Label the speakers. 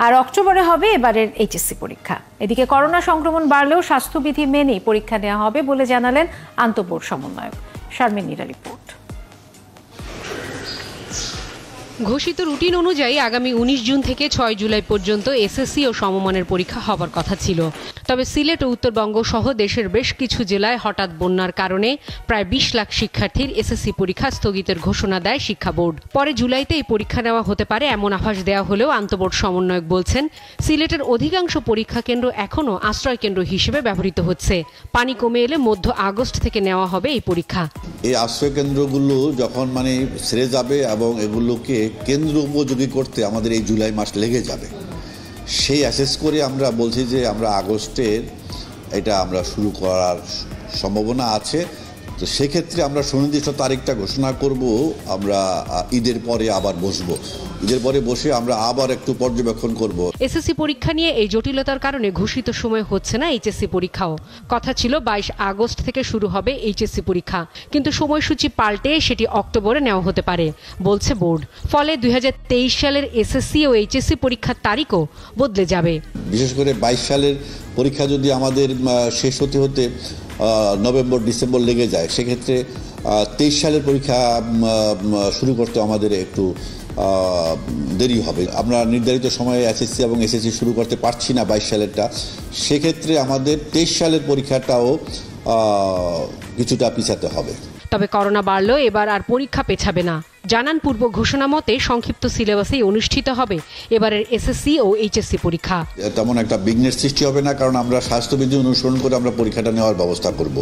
Speaker 1: আর অক্টোবরে হবে এবারের এইচএসসি পরীক্ষা। এদিকে করোনা সংক্রমণ বাড়লেও স্বাস্থ্যবিধি মেনেই পরীক্ষা নেওয়া হবে বলে জানালেন আন্তঃবোর্ড সমন্বয়ক। শারমিন নীরা রিপোর্ট।
Speaker 2: ঘোষিত রুটিন অনুযায়ী আগামী 19 জুন থেকে 6 জুলাই পর্যন্ত এসএসসি ও সমমানের পরীক্ষা হবার কথা ছিল। তবে সিলেট ও উত্তরবঙ্গ সহ দেশের বেশ কিছু জেলায় হঠাৎ বন্যার কারণে প্রায় 20 লাখ শিক্ষার্থীর এসএসসি পরীক্ষা স্থগিতের ঘোষণা দেয় শিক্ষা বোর্ড। পরে জুলাইতে এই পরীক্ষা নেওয়া হতে পারে এমন আভাস দেওয়া হলেও আন্তঃবোর্ড সমন্বয়ক বলছেন, সিলেটের অধিকাংশ পরীক্ষা কেন্দ্র এখনও আশ্রয় কেন্দ্র হিসেবে ব্যবহৃত হচ্ছে। পানি কমে এলে মধ্য আগস্ট থেকে নেওয়া হবে এই পরীক্ষা।
Speaker 3: এই আশ্রয় কেন্দ্রগুলো যখন ছেড়ে যাবে এবং এগুলোকে কেন্দ্র উপযোগী করতে আমাদের এই জুলাই মাস লেগে যাবে, সেই অ্যাসেস করে আমরা বলছি যে আমরা আগস্টের এটা আমরা শুরু করার সম্ভাবনা আছে। তো সেক্ষেত্রে আমরা সুনির্দিষ্ট তারিখটা ঘোষণা করব। আমরা ঈদের পরে আবার বসবো, ঈদের পরে বসে আমরা আবার একটু পর্যবেক্ষণ করব।
Speaker 2: এসএসসি পরীক্ষা নিয়ে এই জটিলতার কারণে ঘোষিত সময় হচ্ছে না এইচএসসি পরীক্ষাও। কথা ছিল 22 আগস্ট থেকে শুরু হবে এইচএসসি পরীক্ষা, কিন্তু সময়সূচি পাল্টে সেটি অক্টোবরে নেওয়া হতে পারে বলছে বোর্ড। ফলে 2023 সালের এসএসসি ও এইচএসসি পরীক্ষার তারিখও বদলে যাবে।
Speaker 3: বিশেষ করে 22 সালের পরীক্ষা যদি আমাদের শেষ হতে হতে নভেম্বর ডিসেম্বর লেগে যায়, সেক্ষেত্রে 23 সালের পরীক্ষা শুরু করতে আমাদের একটু দেরি হবে। আমরা নির্ধারিত সময়ে এসএসসি এবং এসএসসি শুরু করতে পারছি না 22 সালেরটা। সেক্ষেত্রে আমাদের 23 সালের পরীক্ষাটাও কিছুটা পিছাতে হবে।
Speaker 2: তবে করোনা বাড়লেও এবার আর পরীক্ষা পেছাবে না। জানান পূর্ব ঘোষণা মতে সংক্ষিপ্ত সিলেবাসেই অনুষ্ঠিত হবে এবারের এসএসসি ও এইচএসসি পরীক্ষা।
Speaker 3: তেমন একটা বিঘ্নের সৃষ্টি হবে না, কারণ আমরা স্বাস্থ্যবিধি অনুসরণ করে আমরা পরীক্ষাটা নেওয়ার ব্যবস্থা করব।